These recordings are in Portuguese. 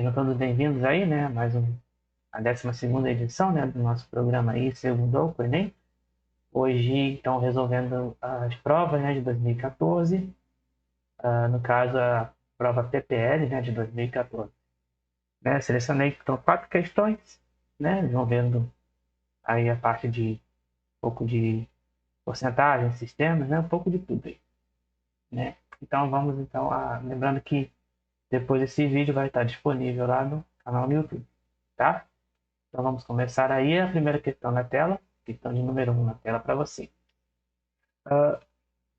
Sejam todos bem-vindos aí, né? A 12ª edição, né, do nosso programa aí, Segundou com o Enem. Hoje, então, resolvendo as provas, né, de 2014. No caso, a prova PPL, né, de 2014. Né? Selecionei, então, 4 questões, né? Envolvendo aí a parte de um pouco de porcentagem, sistemas, né? Um pouco de tudo aí, né? Então, vamos, então, lembrando que depois esse vídeo vai estar disponível lá no canal do YouTube, tá? Então vamos começar aí a primeira questão na tela, questão de número 1 na tela para você.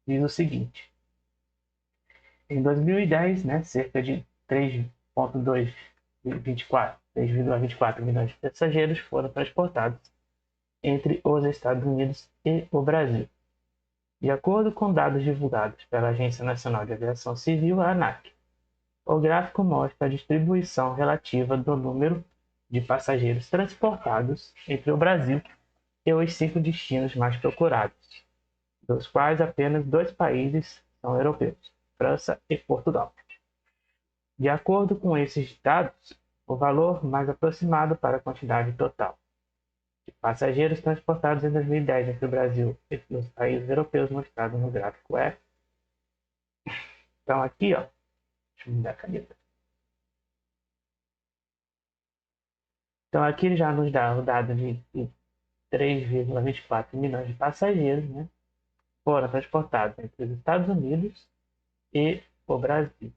Diz o seguinte: em 2010, né, cerca de 3,24 milhões de passageiros foram transportados entre os Estados Unidos e o Brasil. De acordo com dados divulgados pela Agência Nacional de Aviação Civil, a ANAC, o gráfico mostra a distribuição relativa do número de passageiros transportados entre o Brasil e os 5 destinos mais procurados, dos quais apenas 2 países são europeus, França e Portugal. De acordo com esses dados, o valor mais aproximado para a quantidade total de passageiros transportados em 2010 entre o Brasil e os países europeus mostrado no gráfico é. Então aqui, ó, deixa eu mudar a caneta. Então aqui ele já nos dá o dado de 3,24 milhões de passageiros, né, foram transportados entre os Estados Unidos e o Brasil.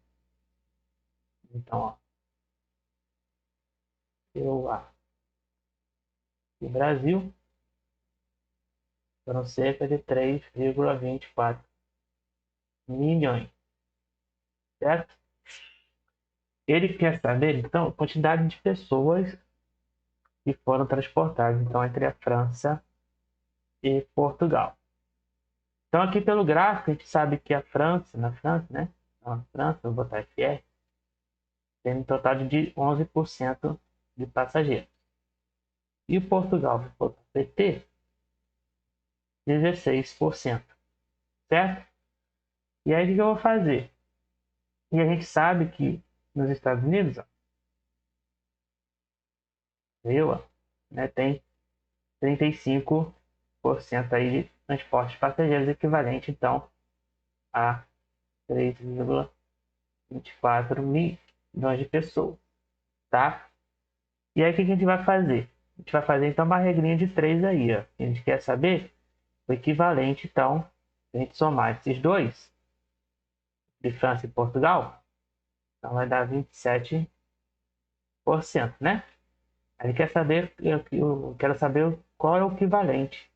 Então, ó, o Brasil foram cerca de 3,24 milhões, certo? Ele quer saber, então, a quantidade de pessoas que foram transportadas, então, entre a França e Portugal. Então, aqui pelo gráfico, a gente sabe que na França, né? Na França, vou botar FR, tem um total de 11% de passageiros. E o Portugal, vou botar PT, 16%, certo? E aí, o que eu vou fazer? E a gente sabe que nos Estados Unidos, ó, viu, né, tem 35% aí de transporte de passageiros, equivalente então a 3,24 milhões de pessoas, tá? E aí o que a gente vai fazer? A gente vai fazer então uma regrinha de 3 aí, ó. A gente quer saber o equivalente, então, se a gente somar esses dois, de França e Portugal, então vai dar 27%, né? A gente quer saber, eu quero saber qual é o equivalente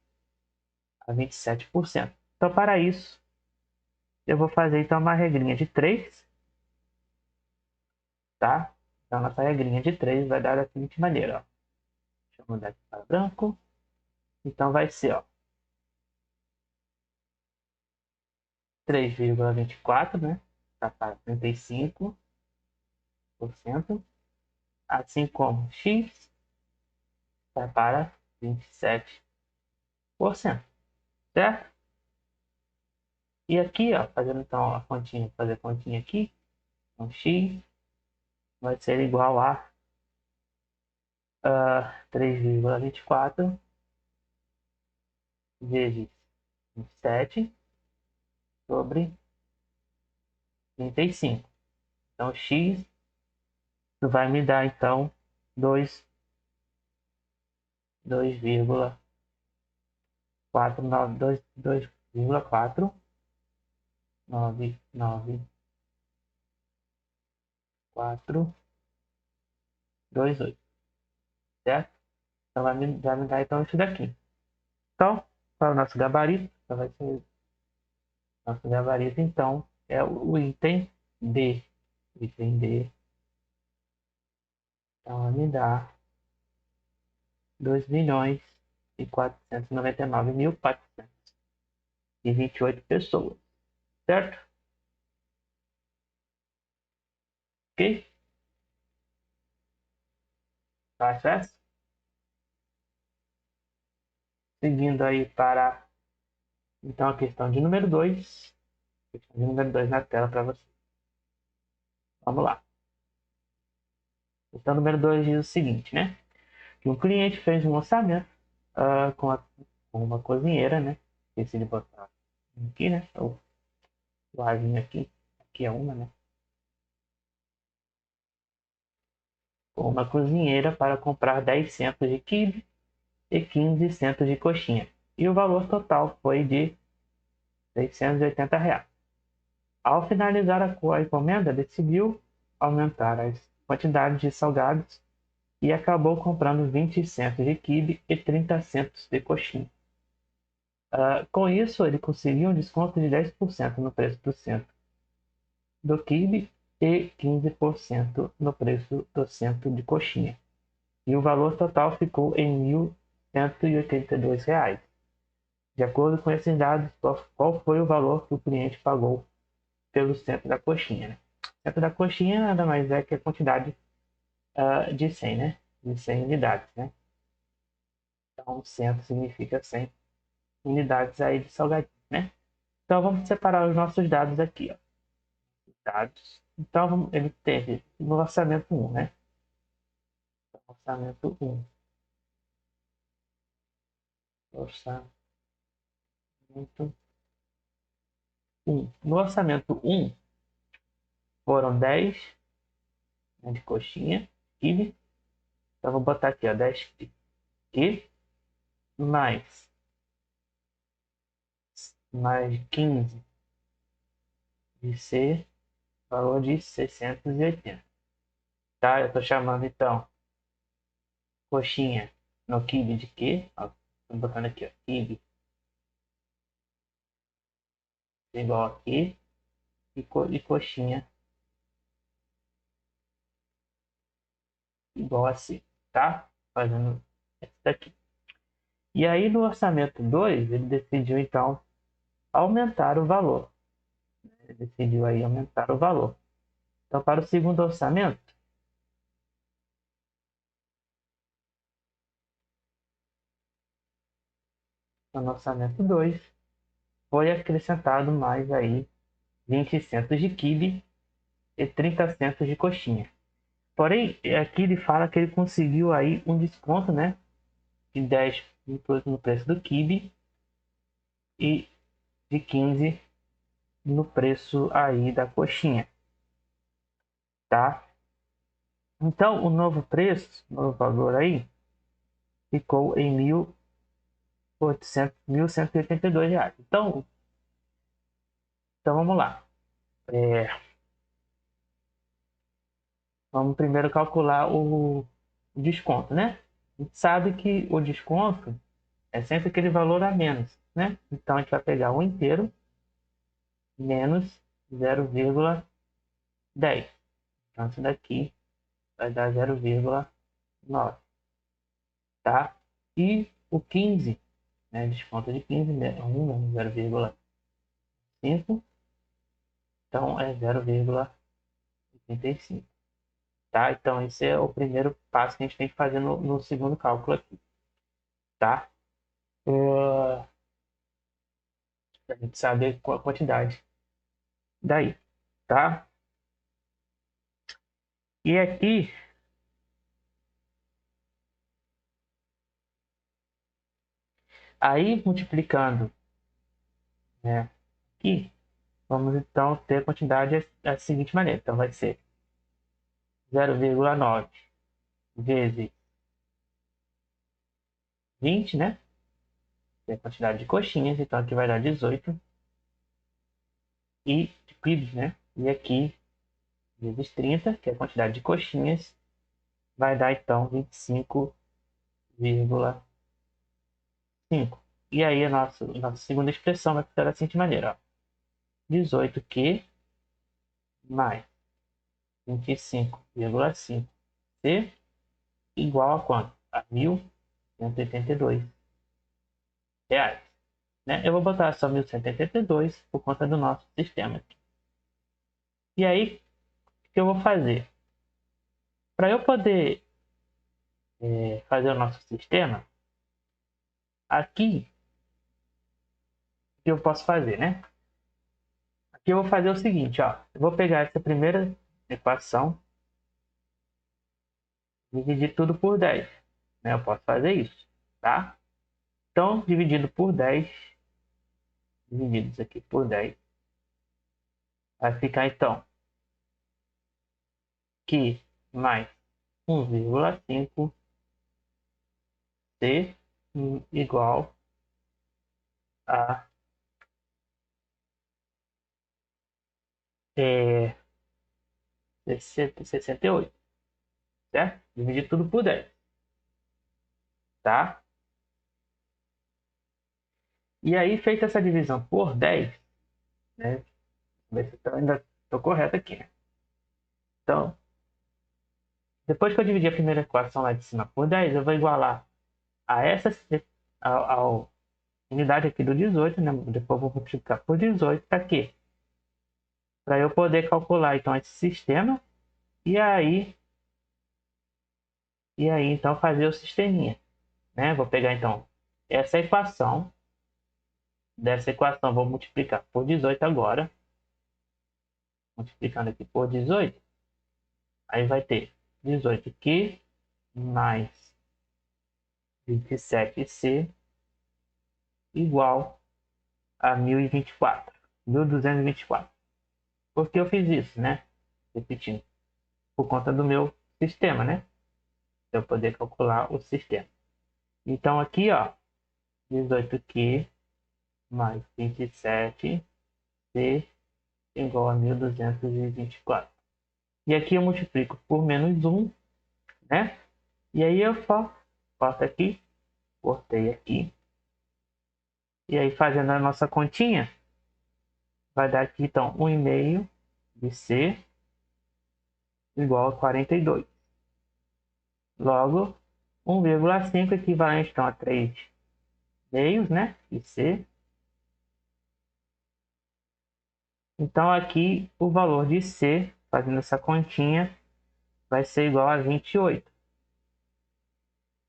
a 27%. Então, para isso, eu vou fazer então uma regrinha de 3, tá? Então, nossa regrinha de 3 vai dar da seguinte maneira, ó. Deixa eu mudar aqui para branco. Então, vai ser, ó, 3,24, né? Tá para 35%. Assim como x vai para 27%, certo? E aqui, ó, fazendo então a continha, fazer a continha aqui, então x vai ser igual a 3,24 vezes 27 sobre 35. Então, x vai me dar, então, 2,498, certo? Então, vai me dar, então, isso daqui. Então, para o nosso gabarito, então vai ser nosso gabarito, então, é o item D. Item D, então, vai me dar 2.499.428 pessoas, certo? Ok? Fácil essa? Seguindo aí para, então, a questão de número 2. Questão de número 2 na tela para você. Vamos lá. Então, número 2 diz o seguinte, né? Que um cliente fez um orçamento com uma cozinheira, né? Esqueci de botar aqui, né? O azinho aqui. Aqui é uma, né? Com uma cozinheira para comprar 10 centos de quibe e 15 centos de coxinha. E o valor total foi de R$ 680. Ao finalizar a encomenda, decidiu aumentar as quantidades de salgados e acabou comprando 20 centos de quibe e 30 centos de coxinha. Com isso, ele conseguiu um desconto de 10% no preço do centro do quibe e 15% no preço do centro de coxinha. E o valor total ficou em R$ 1.182. De acordo com esses dados, qual foi o valor que o cliente pagou pelo centro da coxinha, né? O centro da coxinha nada mais é que a quantidade de 100, né? De 100 unidades, né? Então, centro significa 100 unidades aí de salgadinho, né? Então, vamos separar os nossos dados aqui, ó. Dados. Então, ele teve no orçamento 1, né? Orçamento 1. Orçamento 1. No orçamento 1, foram 10, né, de coxinha, quibe. Então, vou botar aqui, ó, 10 quibe, mais 15 de C, valor de 680. Tá? Eu estou chamando, então, coxinha no quibe de quê? Ó, tô botando aqui, ó, quibe igual aqui e coxinha igual a C, tá? Fazendo esse daqui. E aí, no orçamento 2, ele decidiu, então, aumentar o valor. Ele decidiu aí aumentar o valor. Então, para o segundo orçamento, no orçamento 2, foi acrescentado mais aí 20 centos de quibe e 30 centos de coxinha. Porém, aqui ele fala que ele conseguiu aí um desconto, né, de 10 no preço do quibe e de 15 no preço aí da coxinha, tá? Então, o novo preço, o novo valor aí, ficou em R$ 1.182. Então vamos lá. Vamos primeiro calcular o desconto, né? A gente sabe que o desconto é sempre aquele valor a menos, né? Então a gente vai pegar o inteiro menos 0,10. Então isso daqui vai dar 0,9, tá? E o 15, né? Desconto de 15, né? 1 menos 0,5, então é 0,85, tá? Então esse é o primeiro passo que a gente tem que fazer no segundo cálculo aqui, tá? Pra gente saber qual a quantidade daí, tá? E aqui, aí multiplicando, né? Aqui, vamos então ter a quantidade da seguinte maneira. Então vai ser 0,9 vezes 20, né? Que é a quantidade de coxinhas, então aqui vai dar 18. E de quibs, né? E aqui, vezes 30, que é a quantidade de coxinhas, vai dar então 25,5. E aí a nossa segunda expressão vai ficar da seguinte maneira, ó. 18Q mais 25,5C igual a quanto? A R$ 1.182. Né? Eu vou botar só 1.182 por conta do nosso sistema aqui. E aí, o que eu vou fazer? Para eu poder fazer o nosso sistema, aqui, o que eu posso fazer, né? Aqui eu vou fazer o seguinte, ó. Eu vou pegar essa primeira equação dividir tudo por 10. Né? Eu posso fazer isso, tá? Então, dividido por 10, divididos aqui por 10, vai ficar então que mais 1,5 C igual a 68, certo? Dividir tudo por 10, tá? E aí, feita essa divisão por 10, né? Ver se eu ainda estou correto aqui, né? Então, depois que eu dividir a primeira equação lá de cima por 10, eu vou igualar a essa a unidade aqui do 18, né? Depois eu vou multiplicar por 18, para quê? Para eu poder calcular então esse sistema e aí então fazer o sisteminha, né? Vou pegar então essa equação, dessa equação vou multiplicar por 18 agora, multiplicando aqui por 18, aí vai ter 18 aqui mais 27C igual a 1024, 1224. Por que eu fiz isso, né? Repetindo, por conta do meu sistema, né? Para eu poder calcular o sistema. Então aqui, ó, 18Q mais 27C igual a 1224. E aqui eu multiplico por menos 1, né? E aí eu faço aqui, cortei aqui. E aí fazendo a nossa continha, vai dar aqui então 1,5 de C igual a 42. Logo, 1,5 equivalente então a 3 meios, né? De C. Então aqui o valor de C, fazendo essa continha, vai ser igual a 28.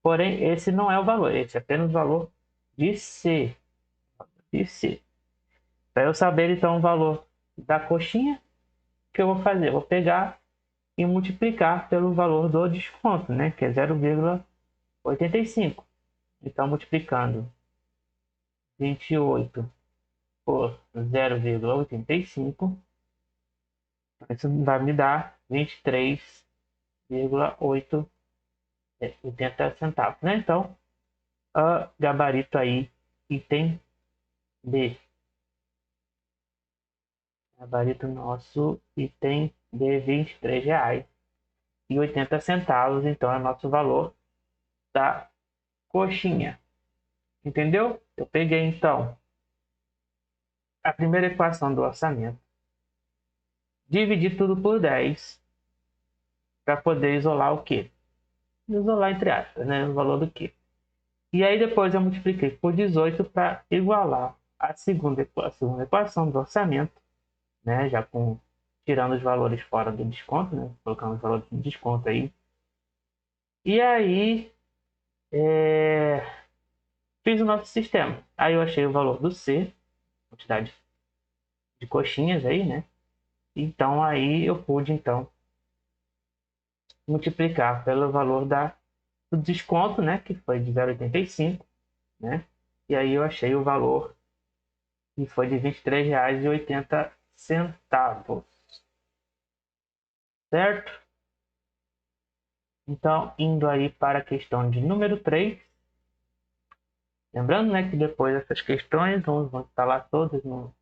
Porém, esse não é o valor, esse é apenas o valor de C. De C. Para eu saber então o valor da coxinha, o que eu vou fazer? Eu vou pegar e multiplicar pelo valor do desconto, né? Que é 0,85. Então, multiplicando 28 por 0,85, isso vai me dar 23,80 centavos, né? Então, gabarito aí, item B. Gabarito nosso, item de R$ 23,80. Então, é nosso valor da coxinha. Entendeu? Eu peguei, então, a primeira equação do orçamento, dividi tudo por 10 para poder isolar o quê? Isolar entre aspas, né? O valor do quê? E aí depois eu multipliquei por 18 para igualar a segunda equação do orçamento, né? Já tirando os valores fora do desconto, né? Colocando os valores de desconto aí. E aí fiz o nosso sistema. Aí eu achei o valor do C, quantidade de coxinhas aí, né? Então aí eu pude então multiplicar pelo valor do desconto, né? Que foi de 0,85, né? E aí eu achei o valor que foi de R$ 23,80, certo? Então, indo aí para a questão de número 3, lembrando, né, que depois essas questões vão estar lá todas no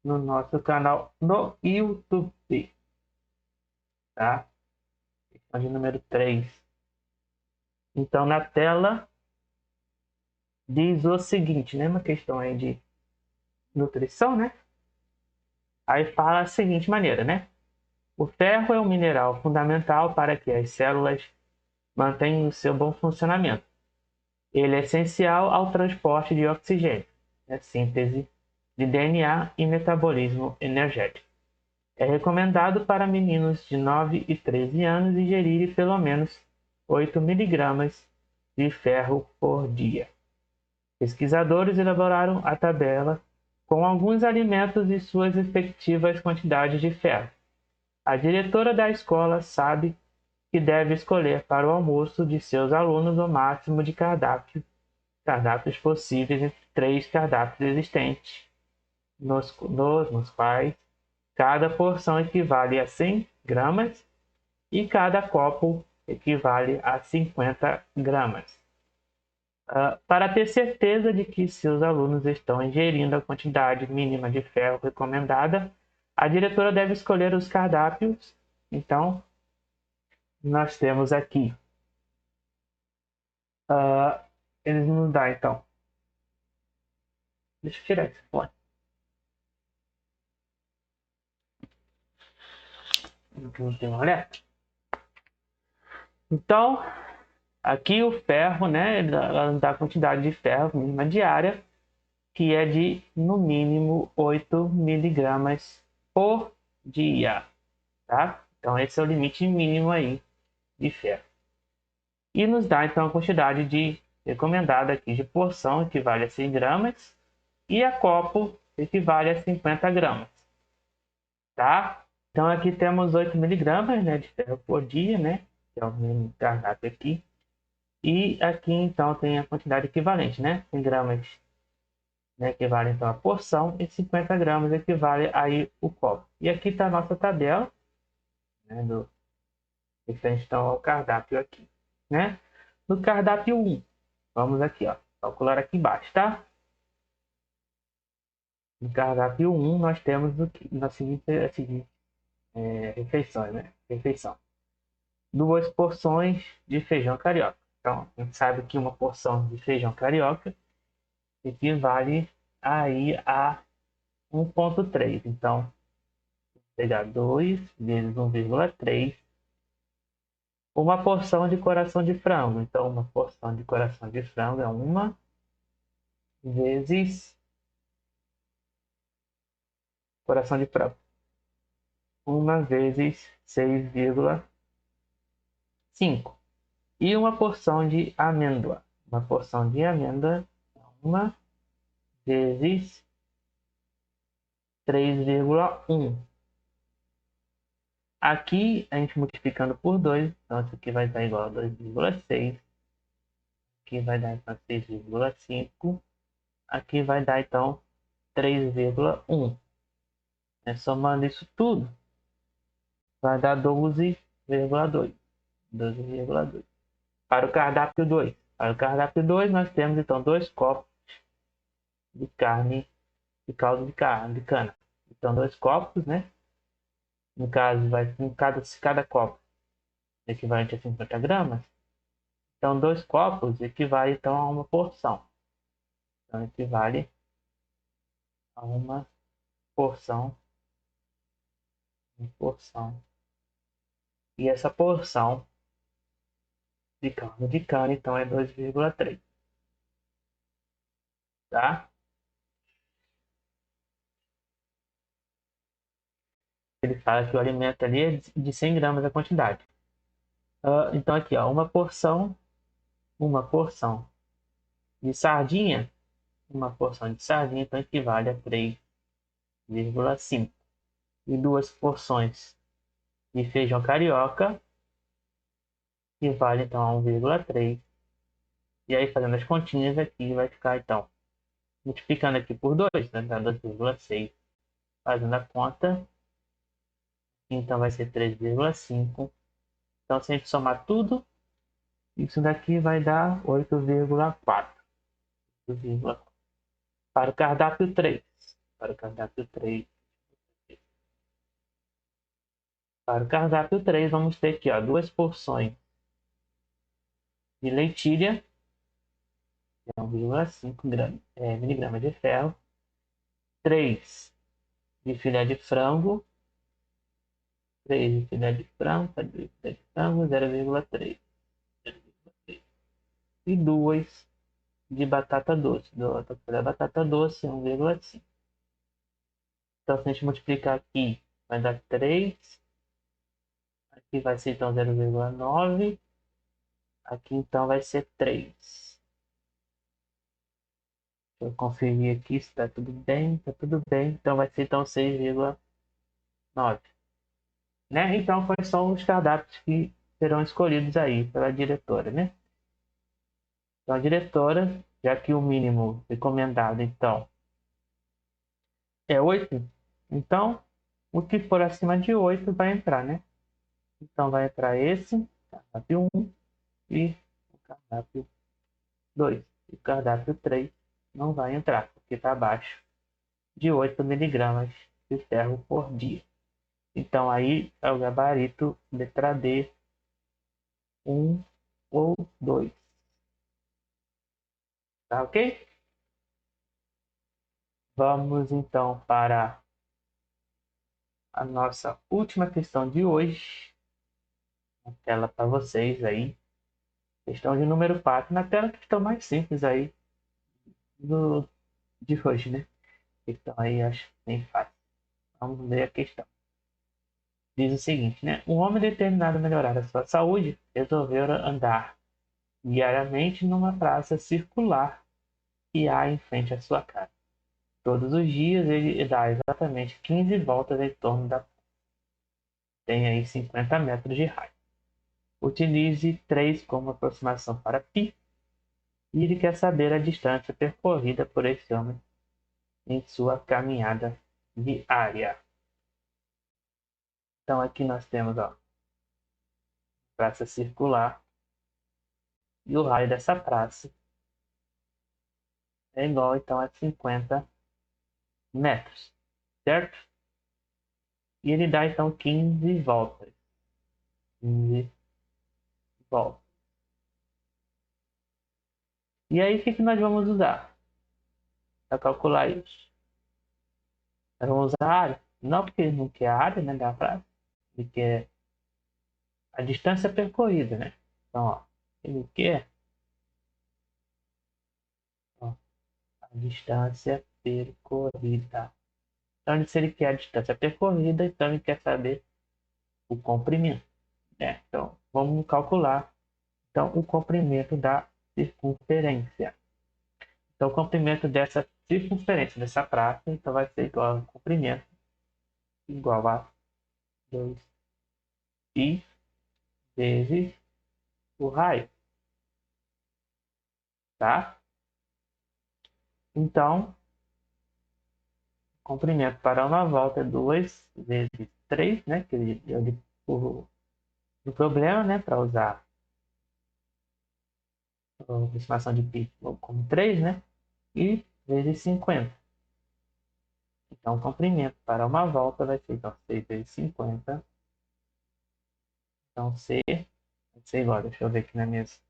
nosso canal no YouTube, tá? Questão de número 3. Então, na tela diz o seguinte, né, uma questão aí de nutrição, né? Aí fala a seguinte maneira, né? O ferro é um mineral fundamental para que as células mantenham o seu bom funcionamento. Ele é essencial ao transporte de oxigênio, síntese de DNA e metabolismo energético. É recomendado para meninos de 9 e 13 anos ingerirem pelo menos 8 miligramas de ferro por dia. Pesquisadores elaboraram a tabela com alguns alimentos e suas respectivas quantidades de ferro. A diretora da escola sabe que deve escolher para o almoço de seus alunos o máximo de cardápios possíveis entre 3 cardápios existentes, nos quais cada porção equivale a 100 gramas e cada copo equivale a 50 gramas. Para ter certeza de que seus alunos estão ingerindo a quantidade mínima de ferro recomendada, a diretora deve escolher os cardápios. Então, nós temos aqui. Eles nos dão, então. Deixa eu tirar esse fone. Não tem um alerta. Então, aqui o ferro, né? Ela nos dá a quantidade de ferro mínima diária, que é de, no mínimo, 8 miligramas por dia, tá? Então, esse é o limite mínimo aí de ferro. E nos dá, então, a quantidade de recomendada aqui de porção, equivale a 100 gramas, e a copo equivale a 50 gramas, tá? Então, aqui temos 8 miligramas, né, de ferro por dia, né? Que é o mínimo cardápio aqui. E aqui, então, tem a quantidade equivalente, né? 100 gramas, né, equivale, então, a porção, e 50 gramas equivale aí o copo. E aqui está a nossa tabela, né, do referente, então, ao cardápio aqui, né? No cardápio 1, vamos aqui, ó, calcular aqui embaixo, tá? No cardápio 1, nós temos a seguinte refeições, né? Refeição. 2 porções de feijão carioca. Então, a gente sabe que uma porção de feijão carioca equivale aí a 1,3. Então, vou pegar 2 vezes 1,3. Uma porção de coração de frango. Então, uma porção de coração de frango é 1 vezes coração de frango. 1 vezes 6,5. E uma porção de amêndoa. Uma porção de amêndoa é 1 vezes 3,1. Aqui, a gente multiplicando por 2, então isso aqui vai dar igual a 2,6. Aqui vai dar, então, 6,5. Aqui vai dar, então, 3,1. Somando isso tudo, vai dar 12,2. 12,2. Para o cardápio 2. Para o cardápio 2, nós temos, então, 2 copos de carne, de caldo de cana. Então, 2 copos, né? No caso, cada copo equivalente a 50 gramas. Então, 2 copos equivale, então, a uma porção. Então, equivale a uma porção. Uma porção. E essa porção de caldo de cana, então, é 2,3. Tá? Ele fala que o alimento ali é de 100 gramas a quantidade. Então, aqui, ó, uma porção de sardinha. Uma porção de sardinha, então, equivale a 3,5. E 2 porções de feijão carioca equivale, então, a 1,3. E aí, fazendo as continhas aqui, vai ficar, então, multiplicando aqui por 2, né? Dá 2,6. Fazendo a conta, então vai ser 3,5. Então, se a gente somar tudo, isso daqui vai dar 8,4. Para o cardápio 3. Para o cardápio 3. Para o cardápio 3, vamos ter aqui, ó, 2 porções de lentilha, que é 1,5 miligramas de ferro. 3 de filé de frango. 3 de filé de frango, 0,3. E 2 de batata doce. Da batata doce, 1,5. Então, se a gente multiplicar aqui, vai dar 3. Aqui vai ser, então, 0,9. Aqui, então, vai ser 3. Deixa eu conferir aqui se está tudo bem. Está tudo bem. Então, vai ser, então, 6,9. Né? Então, foi só os cardápios que serão escolhidos aí pela diretora, né? Então, a diretora, já que o mínimo recomendado, então, é 8, então, o que for acima de 8 vai entrar, né? Então, vai entrar esse, cardápio 1 e o cardápio 2. E o cardápio 3 não vai entrar, porque está abaixo de 8 miligramas de ferro por dia. Então, aí é o gabarito letra D, 1 ou 2. Tá ok? Vamos então para a nossa última questão de hoje. Na tela para vocês aí. Questão de número 4. Na tela, questão mais simples aí do, de hoje, né? Então aí acho bem fácil. Vamos ler a questão. Diz o seguinte, né? Um homem determinado a melhorar a sua saúde resolveu andar diariamente numa praça circular que há em frente à sua casa. Todos os dias ele dá exatamente 15 voltas em torno da praça. Tem aí 50 metros de raio. Utilize 3 como aproximação para π e ele quer saber a distância percorrida por esse homem em sua caminhada diária. Então aqui nós temos, ó, praça circular e o raio dessa praça é igual então a 50 metros, certo? E ele dá então 15 voltas. 15 voltas. E aí o que nós vamos usar para calcular isso? Nós vamos usar a área? Não, porque ele não quer a área, né, da praça, ele quer a distância percorrida, né? Então, ó, ele quer, ó, a distância percorrida. Então, se ele quer a distância percorrida, então ele quer saber o comprimento, né? Então, vamos calcular então, o comprimento da circunferência. Então, o comprimento dessa circunferência, dessa praça, então vai ser igual ao comprimento igual a 2π vezes o raio, tá? Então, o comprimento para uma volta é 2 vezes 3, né? Que o problema, né? Para usar a aproximação de π como 3, né? E vezes 50. Então, o comprimento para uma volta vai ser então, 6 vezes 50. Então, C vai ser igual, deixa eu ver aqui nas minhas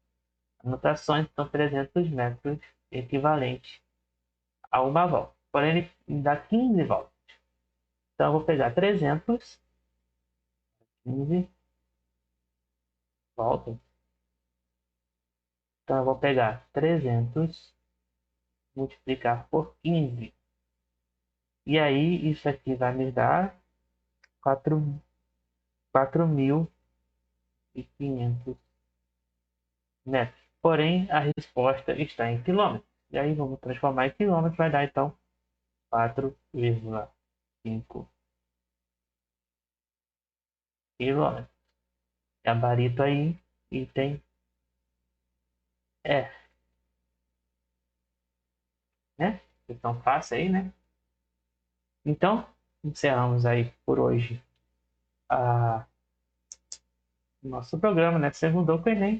anotações, então 300 metros equivalente a uma volta. Porém, ele dá 15 voltas. Então, eu vou pegar 300, 15 voltas. Então, eu vou pegar 300, multiplicar por 15. E aí, isso aqui vai me dar 4.500 metros. Porém, a resposta está em quilômetros. E aí, vamos transformar em quilômetros, vai dar então 4,5 quilômetros. Gabarito aí, item F, né? Questão fácil aí, né? Então, encerramos aí por hoje o nosso programa, né? Segundou com o Enem.